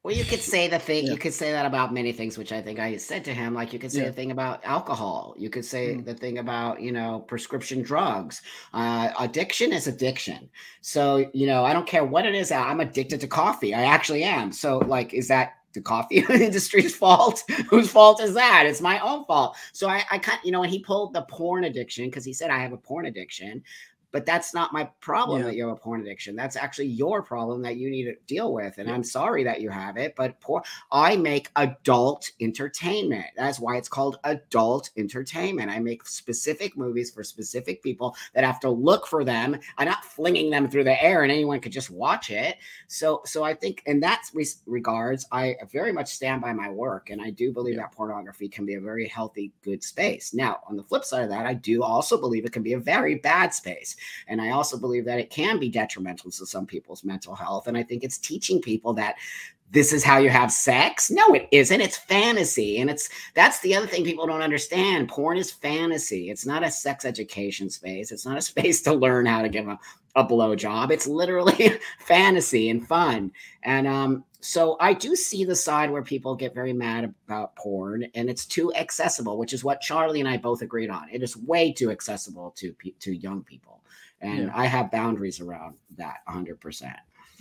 Well, you could say the thing, you could say that about many things, which I think I said to him. Like, you could say the thing about alcohol. You could say the thing about, you know, prescription drugs. Addiction is addiction. So, you know, I don't care what it is. I'm addicted to coffee. I actually am. So, like, is that the coffee industry's fault? Whose fault is that? It's my own fault. So I kind, you know, when he pulled the porn addiction, because he said I have a porn addiction. But that's not my problem that you have a porn addiction. That's actually your problem that you need to deal with. And I'm sorry that you have it, but I make adult entertainment. That's why it's called adult entertainment. I make specific movies for specific people that have to look for them. I'm not flinging them through the air and anyone could just watch it. So I think in that regards, I very much stand by my work. And I do believe that pornography can be a very healthy, good space. Now, on the flip side of that, I do also believe it can be a very bad space. And I also believe that it can be detrimental to some people's mental health. And I think it's teaching people that this is how you have sex. No, it isn't. It's fantasy. And that's the other thing people don't understand. Porn is fantasy. It's not a sex education space. It's not a space to learn how to give a blowjob. It's literally fantasy and fun. And so I do see the side where people get very mad about porn, and it's too accessible, which is what Charlie and I both agreed on. It is way too accessible to young people. And I have boundaries around that 100%.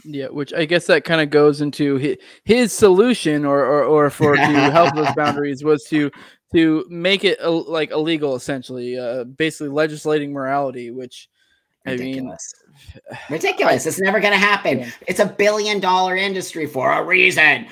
Yeah, which I guess that kind of goes into his solution, or for to help those boundaries, was to make it like illegal, essentially, basically legislating morality, which ridiculous. Ridiculous. It's never going to happen. It's $1 billion industry for a reason.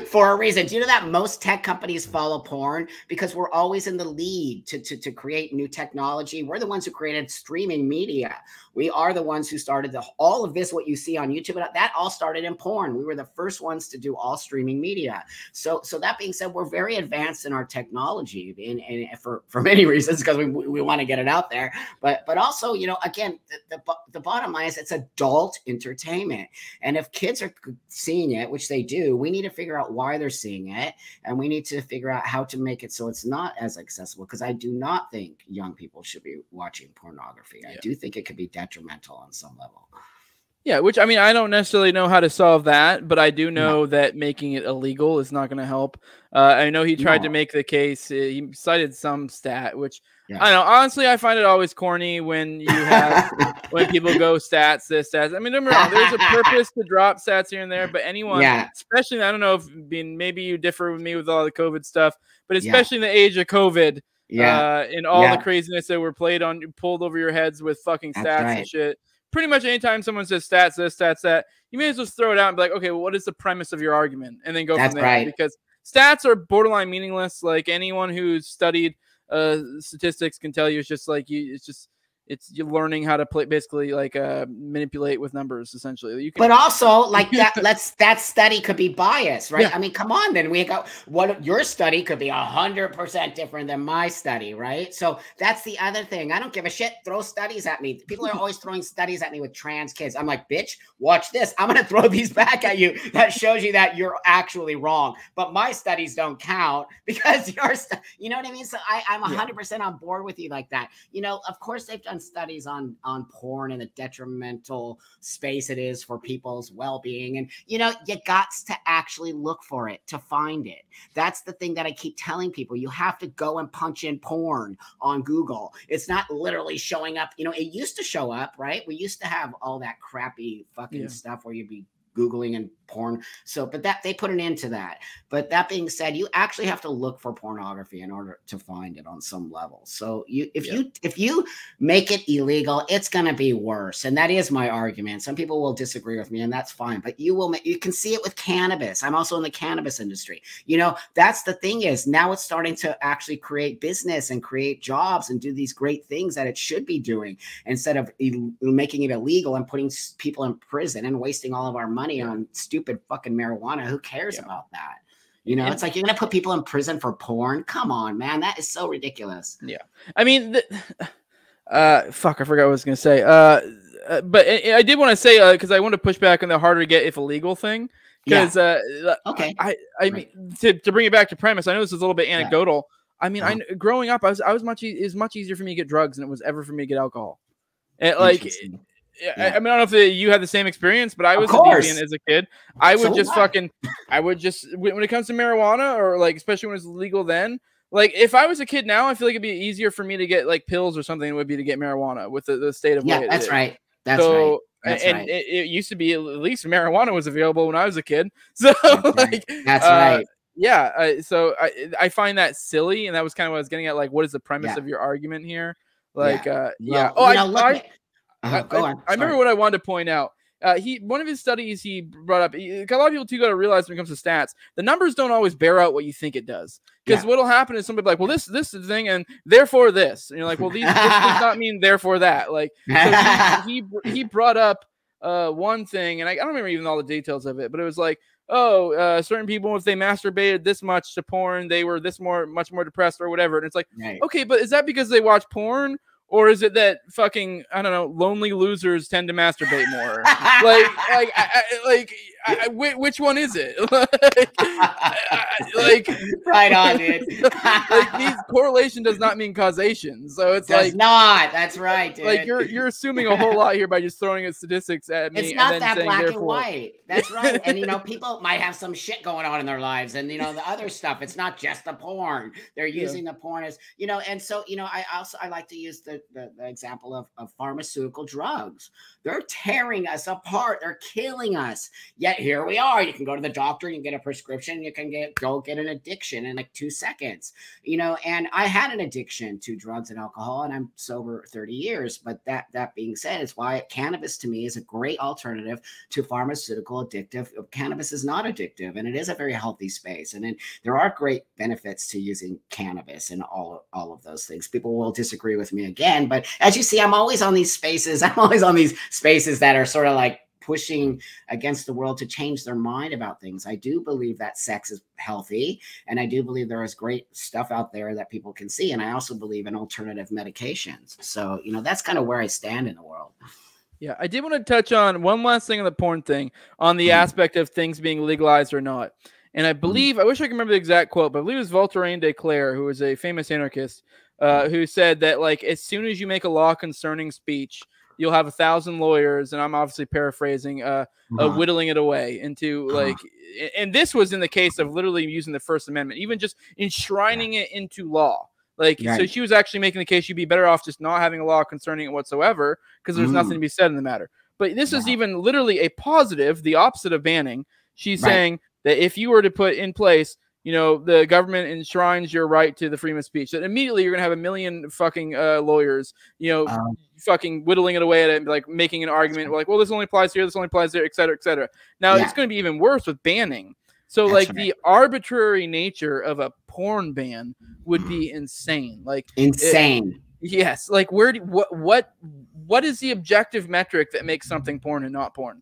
For a reason. Do you know that most tech companies follow porn? Because we're always in the lead to create new technology. We're the ones who created streaming media. We are the ones who started all of this, what you see on YouTube, that all started in porn. We were the first ones to do all streaming media. So that being said, we're very advanced in our technology, and for many reasons, because we want to get it out there. But also, you know, again, the bottom line is it's adult entertainment. And if kids are seeing it, which they do, we need to figure out why they're seeing it. And we need to figure out how to make it so it's not as accessible, because I do not think young people should be watching pornography. I do think it could be detrimental on some level. Yeah, which, I mean, I don't necessarily know how to solve that, but I do know that making it illegal is not going to help. I know he tried to make the case. He cited some stat, which Yeah. I don't know. Honestly, I find it always corny when you have when people go stats, this, stats. I mean, don't get me wrong. There's a purpose to drop stats here and there, but anyone, especially, I don't know if maybe you differ with me with all the COVID stuff, but especially in the age of COVID, and all the craziness that were pulled over your heads with fucking stats and shit. Pretty much anytime someone says stats, this, stats, that, you may as well throw it out and be like, okay, well, what is the premise of your argument? And then go from there. Because stats are borderline meaningless. Like anyone who's studied statistics can tell you, it's just like you're learning how to play, basically like manipulate with numbers essentially. You can, but also like that study could be biased, right? I mean, come on, then we got your study could be 100% different than my study, right? So that's the other thing. I don't give a shit. Throw studies at me. People are always throwing studies at me with trans kids. I'm like, bitch, watch this. I'm gonna throw these back at you. That shows you that you're actually wrong. But my studies don't count because you know what I mean? So I'm 100% on board with you like that. You know, of course they've done studies on porn and the detrimental space it is for people's well-being, and you know, you got to actually look for it to find it. That's the thing that I keep telling people. You have to go and punch in porn on Google. It's not literally showing up. You know, it used to show up, right? We used to have all that crappy fucking stuff where you'd be Googling and porn. So, but that they put an end to that. But that being said, you actually have to look for pornography in order to find it on some level. So if you make it illegal, it's going to be worse. And that is my argument. Some people will disagree with me, and that's fine. But you can see it with cannabis. I'm also in the cannabis industry. You know, that's the thing is now it's starting to actually create business and create jobs and do these great things that it should be doing instead of making it illegal and putting people in prison and wasting all of our money on stupid fucking marijuana. Who cares about that? You know, it's like you're gonna put people in prison for porn. Come on, man, that is so ridiculous. Yeah, I mean, fuck, I forgot what I was gonna say. But I did want to say because I want to push back on the harder to get if illegal thing. Because okay, I mean to bring it back to premise, I know this is a little bit anecdotal. I mean, growing up, it was much easier for me to get drugs than it was ever for me to get alcohol. And like. I mean, I don't know if you had the same experience, but I was a deviant as a kid. I would when it comes to marijuana or like, especially when it's legal then, like if I was a kid now, I feel like it'd be easier for me to get like pills or something. It would be to get marijuana with the state of way. That's right. That's right. It used to be at least marijuana was available when I was a kid. So that's right. Yeah. So I find that silly. And that was kind of what I was getting at. Like, what is the premise of your argument here? Like, I remember what I wanted to point out. One of his studies he brought up. A lot of people too got to realize when it comes to stats, the numbers don't always bear out what you think it does. Because what'll happen is somebody like, well, this is the thing, and therefore this, and you're like, well, this does not mean therefore that. Like, so he brought up one thing, and I don't remember even all the details of it, but it was like, certain people, if they masturbated this much to porn, they were much more depressed or whatever. And it's like, okay, but is that because they watch porn? Or is it that fucking, I don't know, lonely losers tend to masturbate more? Which one is it? Right on, dude. These correlation does not mean causation. So it's not. That's right, dude. Like you're assuming a whole lot here by just throwing in statistics at me. It's not that black and white. That's right. And you know, people might have some shit going on in their lives, and you know the other stuff. It's not just the porn. They're using the porn as and so I like to use the example of pharmaceutical drugs. They're tearing us apart. They're killing us. Yet here we are. You can go to the doctor, you can get a prescription, you can go get an addiction in like 2 seconds. And I had an addiction to drugs and alcohol, and I'm sober 30 years. But that being said, it's why cannabis to me is a great alternative to pharmaceutical addictive. Cannabis is not addictive, and it is a very healthy space. And then there are great benefits to using cannabis and all of those things. People will disagree with me again, but as you see, I'm always on these spaces. I'm always on these spaces that are sort of like pushing against the world to change their mind about things. I do believe that sex is healthy, and I do believe there is great stuff out there that people can see. And I also believe in alternative medications. So, that's kind of where I stand in the world. Yeah, I did want to touch on one last thing on the porn thing, on the aspect of things being legalized or not. And I believe, I wish I could remember the exact quote, but I believe it was Voltaire de Cleyre, who was a famous anarchist, who said that, like, as soon as you make a law concerning speech, you'll have 1,000 lawyers, and I'm obviously paraphrasing, whittling it away into, like, and this was in the case of literally using the First Amendment, even just enshrining it into law. Like, so she was actually making the case you'd be better off just not having a law concerning it whatsoever because there's nothing to be said in the matter. But this is even literally a positive, the opposite of banning. She's saying that if you were to put in place, you know, the government enshrines your right to the freedom of speech, that immediately you're going to have a million fucking lawyers, you know, fucking whittling it away at it and like making an argument like, well, this only applies here, this only applies there, et cetera, et cetera. Now it's going to be even worse with banning. So like the arbitrary nature of a porn ban would be insane. Like insane. Yes. Like what is the objective metric that makes something porn and not porn?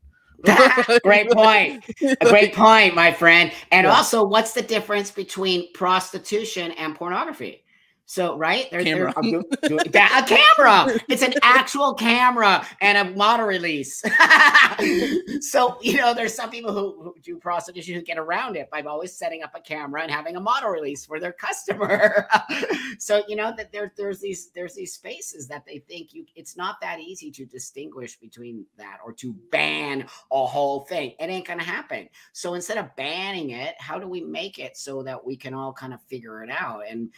Great point. A great point, my friend. And also, what's the difference between prostitution and pornography? So, right? A camera. It's an actual camera and a model release. So, you know, there's some people who do prostitution who get around it by always setting up a camera and having a model release for their customer. So, you know, that there's these spaces that they think it's not that easy to distinguish between that or to ban a whole thing. It ain't going to happen. So instead of banning it, how do we make it so that we can all kind of figure it out and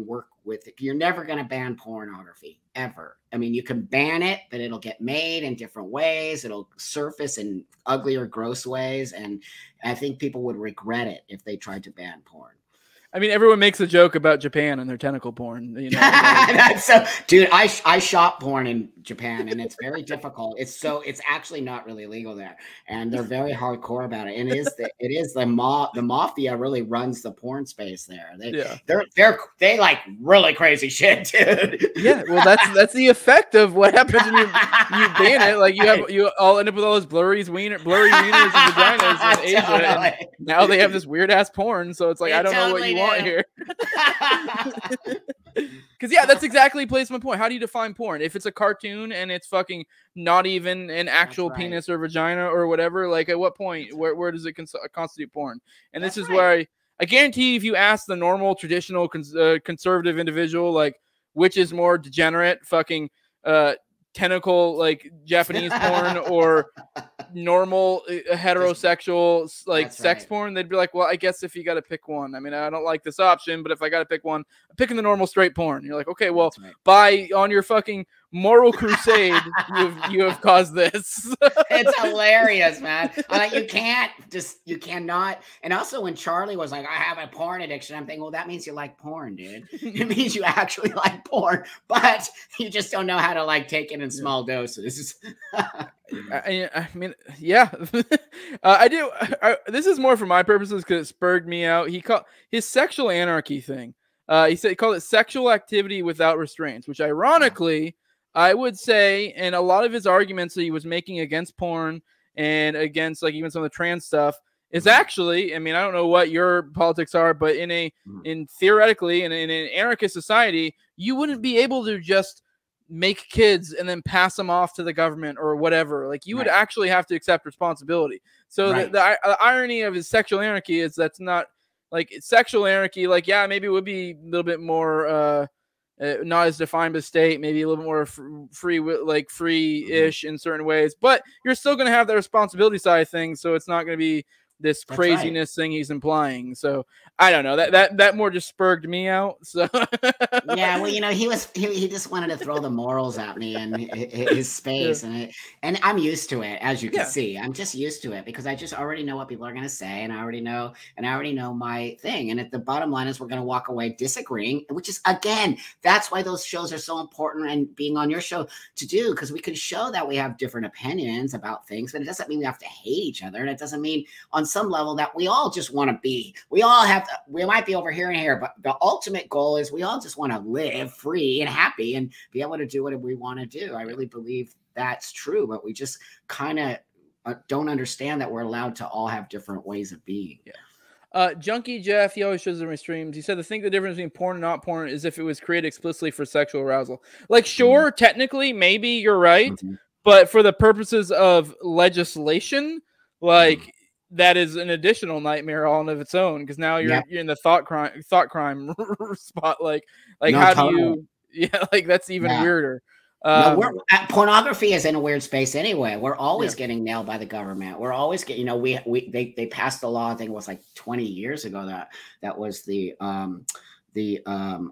work with it? You're never going to ban pornography ever. I mean, you can ban it, but it'll get made in different ways. It'll surface in uglier, gross ways. And I think people would regret it if they tried to ban porn. I mean, everyone makes a joke about Japan and their tentacle porn. You know, like, so, dude, I shop porn in Japan, and it's very difficult. It's actually not really legal there, and they're very hardcore about it. And the mafia really runs the porn space there. They like really crazy shit, dude. Yeah, well, that's the effect of what happens when you ban it. Like you all end up with all those blurry wieners and vaginas in Asia, and now they have this weird ass porn. So it's like I don't know what you want here. Because that's exactly plays my point. How do you define porn? If it's a cartoon and it's fucking not even an actual penis or vagina or whatever, like at what point where does it constitute porn? And this is where I guarantee if you ask the normal traditional conservative individual, like which is more degenerate, fucking tentacle like Japanese porn or normal heterosexual like sex porn, they'd be like, well, I guess if you got to pick one, I mean, I don't like this option, but if I got to pick one, I'm picking the normal straight porn. You're like, okay, well, on your fucking moral crusade, you have caused this. It's hilarious, man. You cannot. And also when Charlie was like, I have a porn addiction, I'm thinking, well, that means you like porn, dude. It means you actually like porn, but you just don't know how to like take it in small doses. I mean, yeah, I do. This is more for my purposes because it spurred me out. He called his sexual anarchy thing. He called it sexual activity without restraints, which ironically, I would say, and a lot of his arguments that he was making against porn and against like even some of the trans stuff is actually, I mean, I don't know what your politics are, but in theoretically in an anarchist society, you wouldn't be able to just make kids and then pass them off to the government or whatever. Like you would actually have to accept responsibility. So the irony of his sexual anarchy is that's not like sexual anarchy. Like, yeah, maybe it would be a little bit more, not as defined by the state, maybe a little bit more free-ish in certain ways, but you're still going to have the responsibility side of things. So it's not going to be this craziness thing he's implying. So I don't know, that more just spurred me out. So yeah, well, you know, he just wanted to throw the morals at me and his space, and I'm used to it, as you can see. I'm just used to it because I just already know what people are going to say, and I already know my thing. And at the bottom line is we're going to walk away disagreeing, which is, again, that's why those shows are so important, and being on your show to do, because we can show that we have different opinions about things, but it doesn't mean we have to hate each other, and it doesn't mean on some level that we all just want to be, we might be over here and here, but the ultimate goal is we all just want to live free and happy and be able to do what we want to do. I really believe that's true, but we just kind of don't understand that we're allowed to all have different ways of being. Junkie Jeff, he always shows in my streams. He said the difference between porn and not porn is if it was created explicitly for sexual arousal. Like, sure, technically, maybe you're right, but for the purposes of legislation, like that is an additional nightmare all of its own, because now you're in the thought crime spot. Like how do you? Yeah, like that's even weirder. Pornography is in a weird space anyway. We're always getting nailed by the government. We're always getting, you know, they passed a law, I think it was like 20 years ago, that was the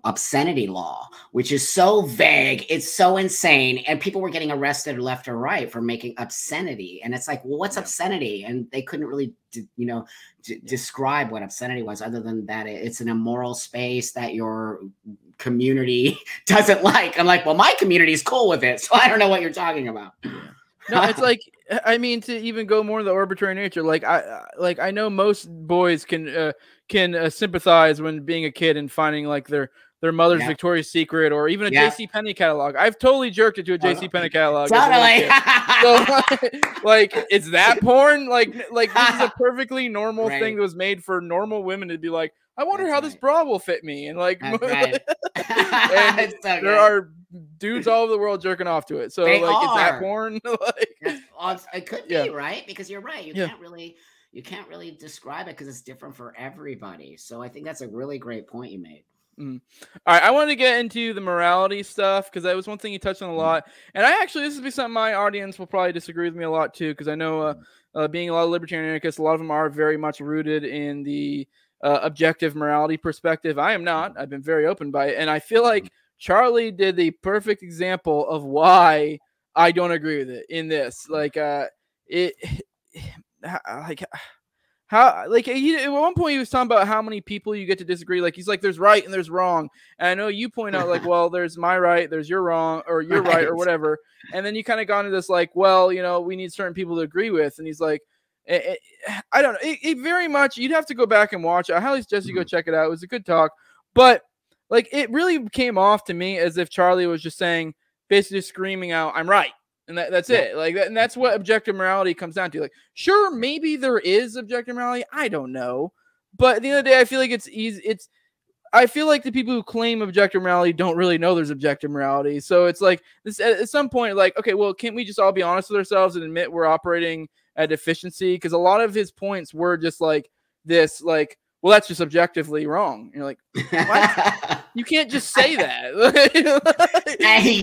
obscenity law, which is so vague. It's so insane. And people were getting arrested left or right for making obscenity. And it's like, well, what's obscenity? And they couldn't really, describe what obscenity was, other than that it's an immoral space that your community doesn't like. I'm like, well, my community is cool with it, so I don't know what you're talking about. No, it's like, I mean, to even go more to the arbitrary nature, I know most boys can sympathize when being a kid and finding like their mother's Victoria's Secret or even a JCPenney catalog. I've totally jerked it to a JCPenney catalog. Totally. So, like, is that porn? Like this is a perfectly normal thing that was made for normal women to be like, I wonder how this bra will fit me. And like, and there are dudes all over the world jerking off to it. So is that porn? It could be, right? Because you're right. You can't really describe it because it's different for everybody. So I think that's a really great point you made. All right, I wanted to get into the morality stuff because that was one thing you touched on a lot. And this would be something my audience will probably disagree with me a lot too, because I know being a lot of libertarian anarchists, a lot of them are very much rooted in the objective morality perspective. I am not. I've been very open by it. And I feel like Charlie did the perfect example of why I don't agree with it in this. At one point he was talking about how many people you get to disagree. Like, he's like, there's right and there's wrong. And I know you point out like, well, there's my right, there's your wrong, or you're right, or whatever. And then you kind of got into this like, well, we need certain people to agree with. And he's like, I don't know. It very much, you'd have to go back and watch it. I highly suggest you go check it out. It was a good talk. But like, it really came off to me as if Charlie was just saying, basically screaming out, I'm right. And that's it. Like that, and that's what objective morality comes down to. Like, sure, maybe there is objective morality. I don't know. But at the end of the day, I feel like it's easy. I feel like the people who claim objective morality don't really know there's objective morality. So it's like this at some point, like, okay, well, can't we just all be honest with ourselves and admit we're operating at deficiency? Because a lot of his points were just like this, like, well, that's just objectively wrong. And you're like, what? You can't just say that. And he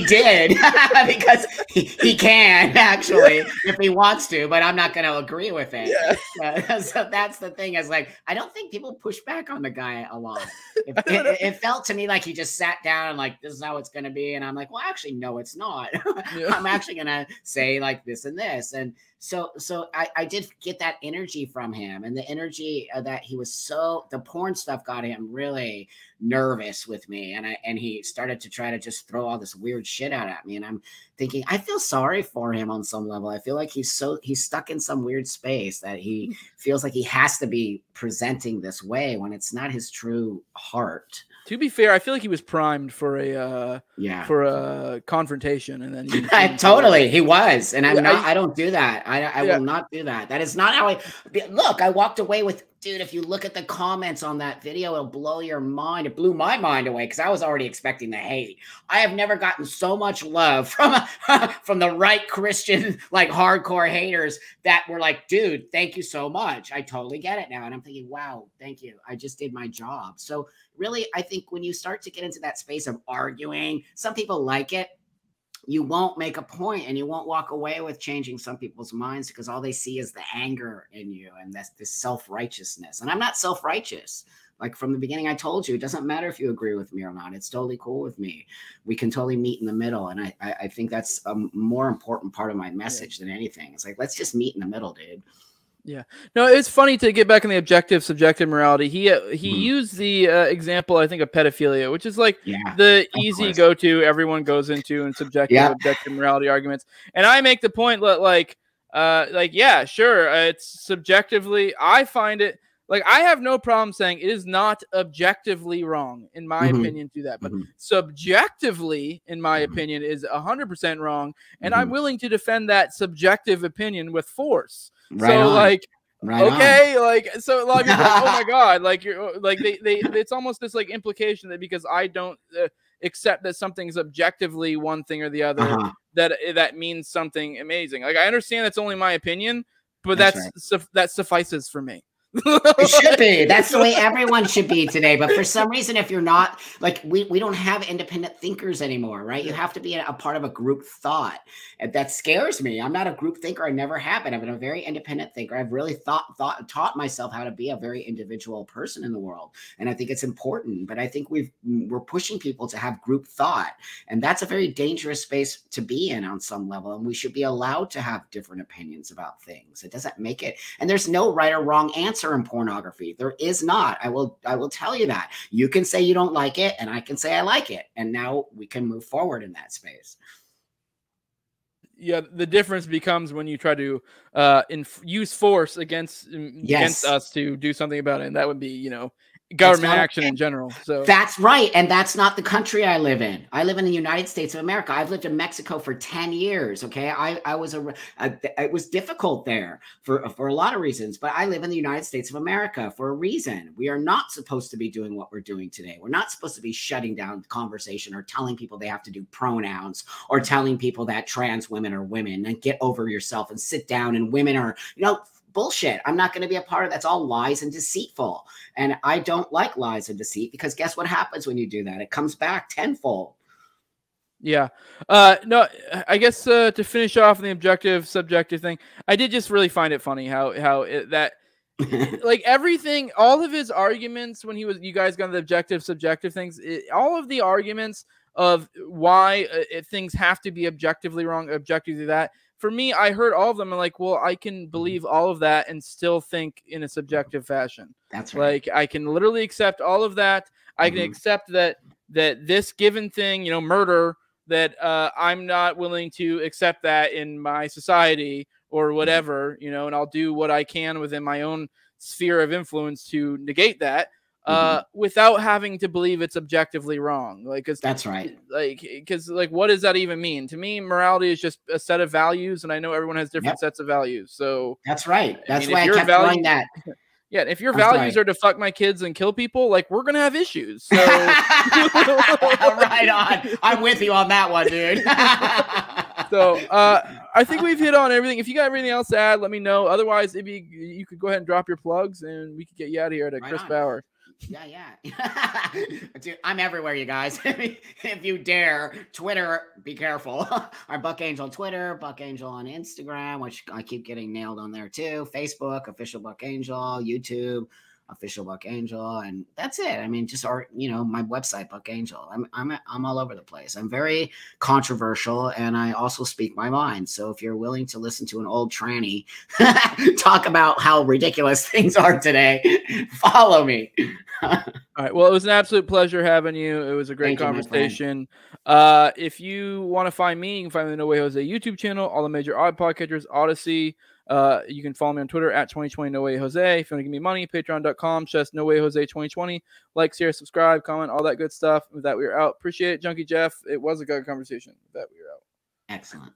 did because he can actually if he wants to, but I'm not going to agree with it. Yeah. So that's the thing, is like, I don't think people push back on the guy a lot. It felt to me like he just sat down and like, this is how it's going to be. And I'm like, well, actually, no, it's not. I'm actually going to say like this and this. And so I did get that energy from him, and the energy that he was the porn stuff got him really nervous with me. And he started to try to just throw all this weird shit out at me. And I'm thinking, I feel sorry for him on some level. I feel like he's stuck in some weird space that he feels like he has to be presenting this way when it's not his true heart. To be fair, I feel like he was primed for a confrontation, and then totally he was, and I don't do that. I will not do that. That is not how I walked away with. Dude, if you look at the comments on that video, it'll blow your mind. It blew my mind away because I was already expecting the hate. I have never gotten so much love from the right Christian, like hardcore haters that were like, dude, thank you so much. I totally get it now. And I'm thinking, wow, thank you. I just did my job. So really, I think when you start to get into that space of arguing, some people like it. You won't make a point, and you won't walk away with changing some people's minds, because all they see is the anger in you and that's this self-righteousness. And I'm not self-righteous. Like from the beginning, I told you, it doesn't matter if you agree with me or not. It's totally cool with me. We can totally meet in the middle. And I think that's a more important part of my message than anything. It's like, let's just meet in the middle, dude. Yeah. No, it's funny to get back on the objective, subjective morality. He used the example, I think, of pedophilia, which is like the easy go-to everyone goes into in subjective, objective morality arguments. And I make the point that yeah, sure, it's subjectively, I find it, like, I have no problem saying it is not objectively wrong, in my opinion, to that. But subjectively, in my opinion, is 100% wrong. And I'm willing to defend that subjective opinion with force. Right so on. Like, right okay, on. Like, so a lot of people are like, oh my God, like, you're like, they it's almost this like implication that because I don't accept that something's objectively one thing or the other, that means something amazing. Like, I understand that's only my opinion, but that suffices for me. It should be. That's the way everyone should be today. But for some reason, if you're not, like, we don't have independent thinkers anymore, right? You have to be a part of a group thought. And that scares me. I'm not a group thinker. I never have been. I've been a very independent thinker. I've really taught myself how to be a very individual person in the world. And I think it's important. But I think we're pushing people to have group thought. And that's a very dangerous space to be in on some level. And we should be allowed to have different opinions about things. It doesn't make it. And there's no right or wrong answer in pornography. There is not. I will tell you that. You can say you don't like it, and I can say I like it. And now we can move forward in that space. Yeah, the difference becomes when you try to use force against us to do something about it. And that would be, government action in general. So that's right. And that's not the country I live in. I live in the United States of America. I've lived in Mexico for 10 years. Okay. It was difficult there for a lot of reasons, but I live in the United States of America for a reason. We are not supposed to be doing what we're doing today. We're not supposed to be shutting down the conversation or telling people they have to do pronouns or telling people that trans women are women and get over yourself and sit down and women are, bullshit. I'm not going to be a part of that's all lies and deceitful. And I don't like lies and deceit because guess what happens when you do that? It comes back tenfold. Yeah. No, I guess to finish off the objective subjective thing, I did just really find it funny how like everything, all of his arguments when you guys got the objective subjective things, all of the arguments of why things have to be objectively wrong, objectively that. For me, I heard all of them and like, well, I can believe all of that and still think in a subjective fashion. That's right. Like I can literally accept all of that. I can accept that this given thing, murder, that I'm not willing to accept that in my society or whatever, and I'll do what I can within my own sphere of influence to negate that. Without having to believe it's objectively wrong. That's right. Because what does that even mean? To me, morality is just a set of values, and I know everyone has different sets of values. So that's right. That's why I kept throwing that. Yeah, if your values are to fuck my kids and kill people, we're gonna have issues. So right on. I'm with you on that one, dude. So I think we've hit on everything. If you got everything else to add, let me know. Otherwise, you could go ahead and drop your plugs, and we could get you out of here to Chris Bauer. Yeah. Dude, I'm everywhere, you guys. If you dare. Twitter, be careful. I'm Buck Angel on Twitter, Buck Angel on Instagram, which I keep getting nailed on there too. Facebook, Official Buck Angel, YouTube, Official Buck Angel, and that's it. I mean, just my website, Buck Angel. I'm all over the place. I'm very controversial, and I also speak my mind. So if you're willing to listen to an old tranny talk about how ridiculous things are today, follow me. All right. Well, it was an absolute pleasure having you. It was a great conversation. If you want to find me, you can find me on the No Way Jose YouTube channel, all the major odd podcatchers, Odyssey. You can follow me on Twitter at 2020 No Way Jose. If you want to give me money, patreon.com, just No Way Jose 2020. Like, share, subscribe, comment, all that good stuff. With that, we are out. Appreciate it, Junkie Jeff. It was a good conversation. With that, we are out. Excellent.